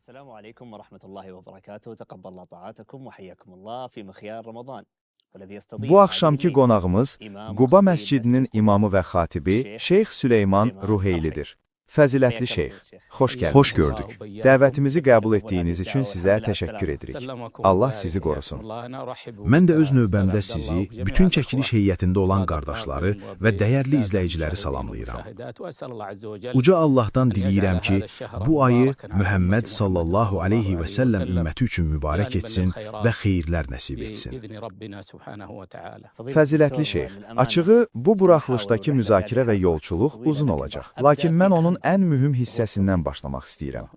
السلام عليكم ورحمة الله وبركاته. تقبل الله طاعاتكم وحياكم الله في مخيار رمضان. والذي Bu يستضيف axşamki عزيزي qonağımız İmam Quba Ruheyl məscidinin Mescid imamı və xatibi Şeyx Süleyman Ruheylidir. Fəzilətli şeyx, xoş gəldiniz. Hoş gördük. Dəvətimizi qəbul etdiyiniz üçün sizə təşəkkür edirik. Allah sizi qorusun. Mən də öz növbəmdə sizi, bütün çəkiliş heyətində olan qardaşları və dəyərli izləyiciləri salamlayıram. Uca Allahdan diləyirəm ki, bu ayı Mühəmməd sallallahu aleyhi və səlləm ümməti üçün mübarək etsin və xeyirlər nəsib etsin. Fəzilətli şeyx, açığı bu buraxılışdakı müzakirə və yolçuluq uzun olacaq. Lakin mən onun ən mühüm hissəsindən başlamaq istəyirəm.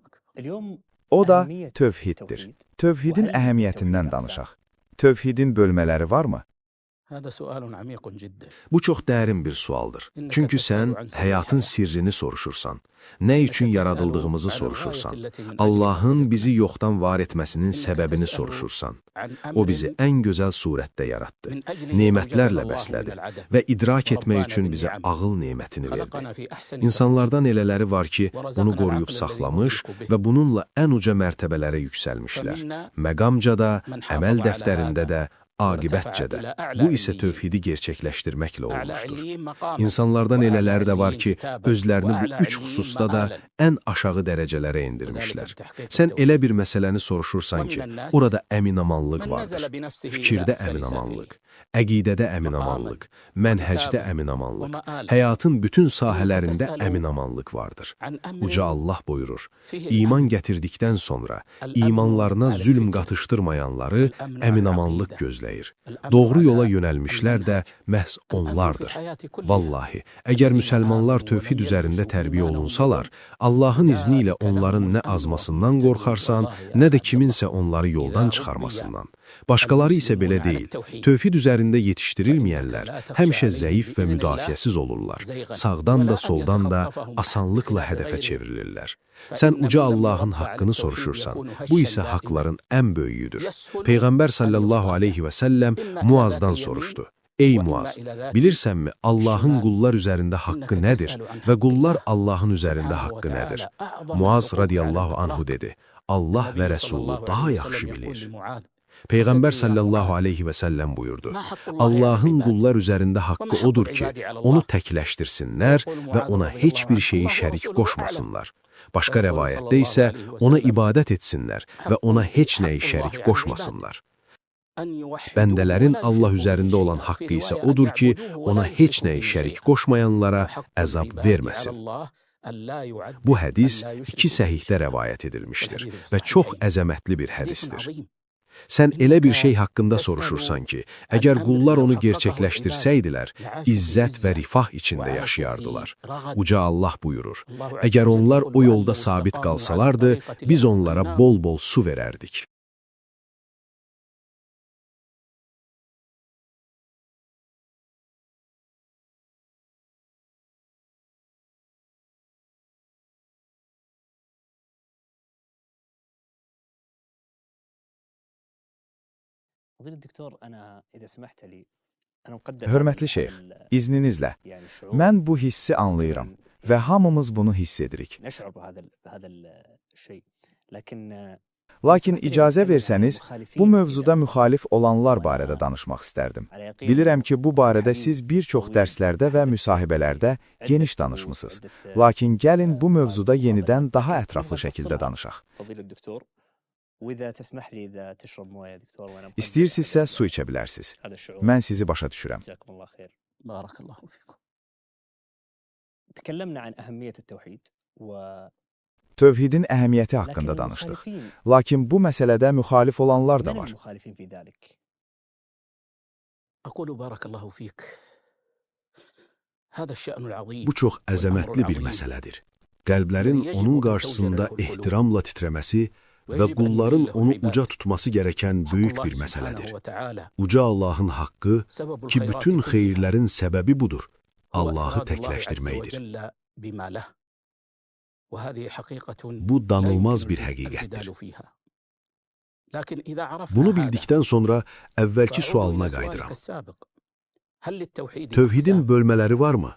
O da tövhiddir. Tövhidin əhəmiyyətindən danışaq. Tövhidin bölmələri varmı? Bu çox dərin bir sualdır. Çünki sən həyatın sirrini soruşursan, nə üçün yaradıldığımızı soruşursan, Allahın bizi yoxdan var etməsinin səbəbini soruşursan. O bizi ən gözəl surətdə yaratdı, nemətlərlə bəslədi və idrak etmək üçün bizə ağıl nemətini verdi. İnsanlardan elələri var ki, bunu qoruyub saxlamış və bununla ən uca mərtəbələrə yüksəlmişlər. Məqamca da, əməl dəftərində də, aqibətcə də. Bu isə tövhidi gerçəkləşdirməklə olmuşdur. İnsanlardan elələri də var ki, özlərini bu üç xüsusda da ən aşağı dərəcələrə endirmişlər. Sən elə bir məsələni soruşursan ki, orada əminamanlıq vardır. Fikirdə əminamanlıq, əqidədə əminamanlıq, mənhəcdə əminamanlıq, həyatın bütün sahələrində əminamanlıq vardır. Uca Allah buyurur, iman gətirdikdən sonra imanlarına zülm qatışdırmayanları əminamanlıq gözləyir. Doğru yola yönəlmişlər də məhz onlardır. Vallahi, əgər müsəlmanlar tövhid üzərində tərbiyə olunsalar, Allahın izni ilə onların nə azmasından qorxarsan, nə də kiminsə onları yoldan çıxarmasından. Başqaları isə belə deyil. Tövhid üzərində yetişdirilməyənlər həmişə zəif və müdafiəsiz olurlar. Sağdan da, soldan da asanlıqla hədəfə çevrilirlər. Sən uca Allahın haqqını soruşursan, bu isə haqların ən böyüyüdür. Peyğəmbər sallallahu aleyhi və səlləm Muazdan soruşdu. Ey Muaz, bilirsənmi Allahın qullar üzərində haqqı nədir və qullar Allahın üzərində haqqı nədir? Muaz radiyallahu anhu dedi, Allah və Rəsulu daha yaxşı bilir. Peyğəmbər sallallahu aleyhi və səlləm buyurdu, Allahın qullar üzərində haqqı odur ki, onu təkləşdirsinlər və ona heç bir şeyi şərik qoşmasınlar. Başqa rəvayətdə isə ona ibadət etsinlər və ona heç nəyi şərik qoşmasınlar. Bəndələrin Allah üzərində olan haqqı isə odur ki, ona heç nəyi şərik qoşmayanlara əzab verməsin. Bu hədis iki səhihdə rəvayət edilmişdir və çox əzəmətli bir hədisdir. Sən elə bir şey haqqında soruşursan ki, əgər qullar onu gerçəkləşdirsəydilər, izzət və rifah içində yaşayardılar. Uca Allah buyurur, əgər onlar o yolda sabit qalsalardı, biz onlara bol-bol su verərdik. فضيلة الدكتور أنا إذا سمحت لي أنا مقدر Hörmətli şeyx, izninizlə, mən bu hissi anlayıram və hamımız bunu hiss edirik. نشعر بهذا الشيء لكن Lakin icazə versəniz, bu mövzuda müxalif olanlar barədə danışmaq istərdim. Bilirəm ki, bu barədə siz bir çox dərslərdə və müsahibələrdə geniş danışmısınız. Lakin gəlin bu mövzuda yenidən daha ətraflı şəkildə danışaq. İstəyirsinizsə su içə bilərsiniz. Mən sizi başa düşürəm. Tövhidin əhəmiyyəti haqqında danışdıq. Lakin bu məsələdə müxalif olanlar da var. Bu çox əzəmətli bir məsələdir. Qəlblərin onun qarşısında ehtiramla titrəməsi və qulların onu uca tutması gərəkən böyük bir məsələdir. Uca Allahın haqqı ki, bütün xeyirlərin səbəbi budur, Allahı təkləşdirməkdir. Bu danılmaz bir həqiqətdir. Bunu bildikdən sonra əvvəlki sualına qayıdıram. Tövhidin bölmələri varmı?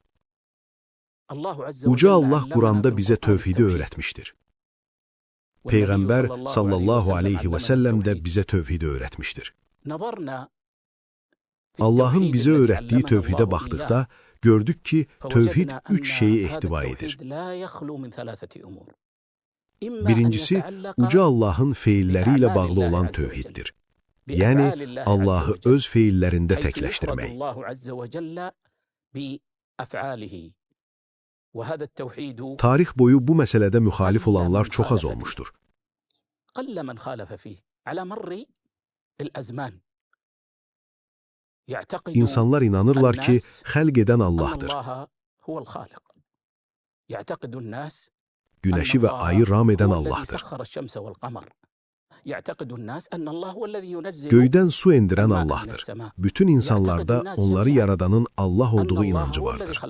Uca Allah Quranda bizə tövhidi öyrətmişdir. Peyğəmbər sallallahu aleyhi və səlləm də bizə tövhidi öyrətmişdir. Allahın bizə öyrətdiyi tövhidə baxdıqda, gördük ki, tövhid üç şeyi ehtiva edir. Birincisi, Uca Allahın feilləri ilə bağlı olan tövhiddir. Yəni, Allahı öz feillərində təkləşdirmək. Tarix boyu bu məsələdə müxalif olanlar çox az olmuşdur. İnsanlar inanırlar ki, xəlq edən Allahdır. Günəşi və ayı ram edən Allahdır. Göydən su endirən Allahdır. Bütün insanlarda onları yaradanın Allah olduğu inancı vardır.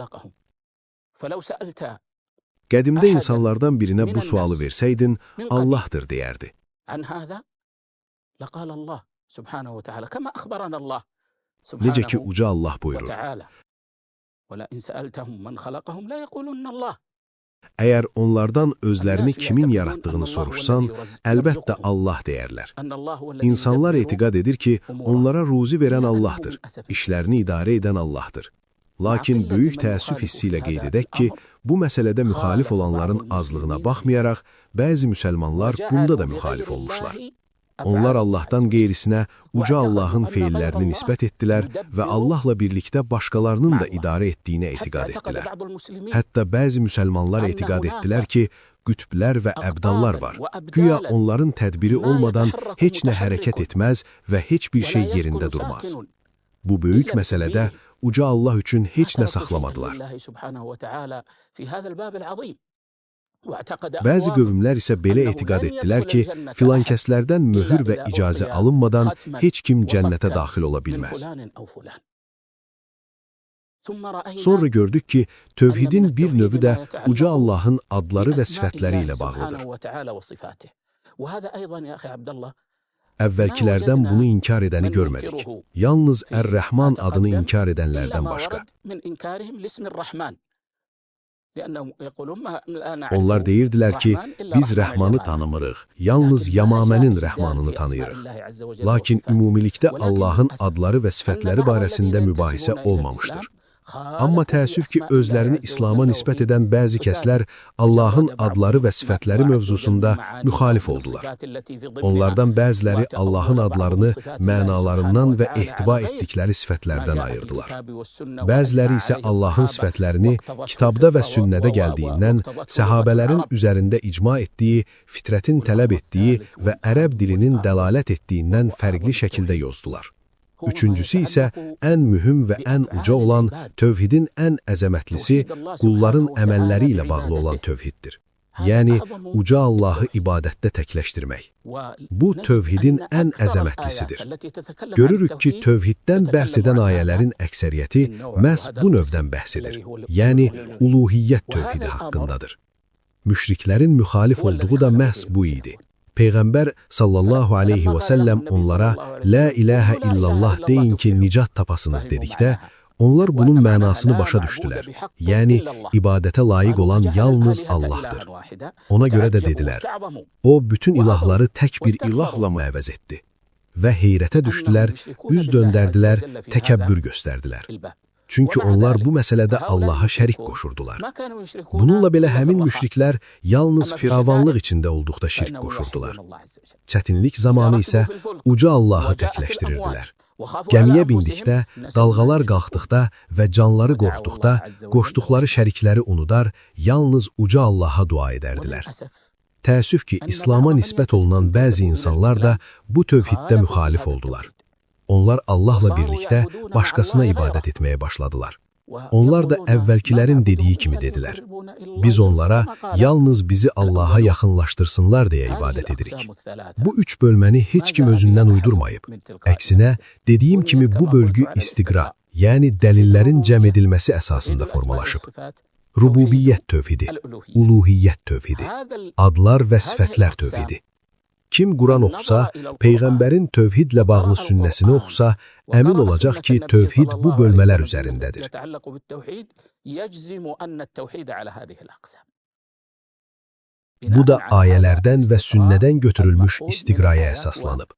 Qədimdə insanlardan birinə bu sualı versəydin, Allahdır deyərdi. Necə ki, Uca Allah buyurur. Əgər onlardan özlərini kimin yaratdığını soruşsan, əlbəttə Allah deyərlər. İnsanlar etiqad edir ki, onlara ruzi verən Allahdır, işlərini idarə edən Allahdır. Lakin böyük təəssüf hissi ilə qeyd edək ki, bu məsələdə müxalif olanların azlığına baxmayaraq, bəzi müsəlmanlar bunda da müxalif olmuşlar. Onlar Allahdan qeyrisinə Uca Allahın feillərini nisbət etdilər və Allahla birlikdə başqalarının da idarə etdiyinə etiqad etdilər. Hətta bəzi müsəlmanlar etiqad etdilər ki, qütblər və əbdallar var. Güya onların tədbiri olmadan heç nə hərəkət etməz və heç bir şey yerində durmaz. Bu böyük məsələdə Uca Allah üçün heç nə saxlamadılar. Bəzi qövmlər isə belə etiqad etdilər ki, filankəslərdən möhür və icazə alınmadan heç kim cənnətə daxil ola bilməz. Sonra gördük ki, tövhidin bir növü də Uca Allahın adları və sifətləri ilə bağlıdır. Əvvəlkilərdən bunu inkar edəni görmədik. Yalnız Ər-Rəhman adını inkar edənlərdən başqa. Onlar deyirdilər ki, biz Rəhmanı tanımırıq, yalnız Yamamənin Rəhmanını tanıyırıq. Lakin ümumilikdə Allahın adları və sifətləri barəsində mübahisə olmamışdır. Amma təəssüf ki, özlərini İslama nisbət edən bəzi kəslər Allahın adları və sifətləri mövzusunda müxalif oldular. Onlardan bəziləri Allahın adlarını mənalarından və ehtiva etdikləri sifətlərdən ayırdılar. Bəziləri isə Allahın sifətlərini kitabda və sünnədə gəldiyindən, səhabələrin üzərində icma etdiyi, fitrətin tələb etdiyi və ərəb dilinin dəlalət etdiyindən fərqli şəkildə yozdular. Üçüncüsü isə ən mühüm və ən uca olan, tövhidin ən əzəmətlisi, qulların əməlləri ilə bağlı olan tövhiddir. Yəni, Uca Allahı ibadətdə təkləşdirmək. Bu, tövhidin ən əzəmətlisidir. Görürük ki, tövhiddən bəhs edən ayələrin əksəriyyəti məhz bu növdən bəhs edir. Yəni, uluhiyyət tövhidi haqqındadır. Müşriklərin müxalif olduğu da məhz bu idi. Peyğəmbər sallallahu aleyhi və səlləm onlara "La ilahə illallah deyin ki, nicat tapasınız" dedikdə, onlar bunun mənasını başa düşdülər. Yəni, ibadətə layiq olan yalnız Allahdır. Ona görə də dedilər, o, bütün ilahları tək bir ilahla mı əvəz etdi? Və heyrətə düşdülər, üz döndərdilər, təkəbbür göstərdilər. Çünki onlar bu məsələdə Allaha şərik qoşurdular. Bununla belə həmin müşriklər yalnız firavanlıq içində olduqda şirk qoşurdular. Çətinlik zamanı isə Uca Allahı təkləşdirirdilər. Gəmiyə bindikdə, dalğalar qalxdıqda və canları qorxduqda, qoşduqları şərikləri unudar, yalnız Uca Allaha dua edərdilər. Təəssüf ki, İslama nisbət olunan bəzi insanlar da bu tövhiddə müxalif oldular. Onlar Allahla birlikdə başqasına ibadət etməyə başladılar. Onlar da əvvəlkilərin dediyi kimi dedilər. Biz onlara yalnız bizi Allaha yaxınlaşdırsınlar deyə ibadət edirik. Bu üç bölməni heç kim özündən uydurmayıb. Əksinə, dediyim kimi bu bölgü istiqra, yəni dəlillərin cəm edilməsi əsasında formalaşıb. Rububiyyət tövhidi, uluhiyyət tövhidi, adlar və sifətlər tövhidi. Kim Quran oxusa, Peyğəmbərin tövhidlə bağlı sünnəsini oxusa, əmin olacaq ki, tövhid bu bölmələr üzərindədir. Bu da ayələrdən və sünnədən götürülmüş istiqraya əsaslanıb.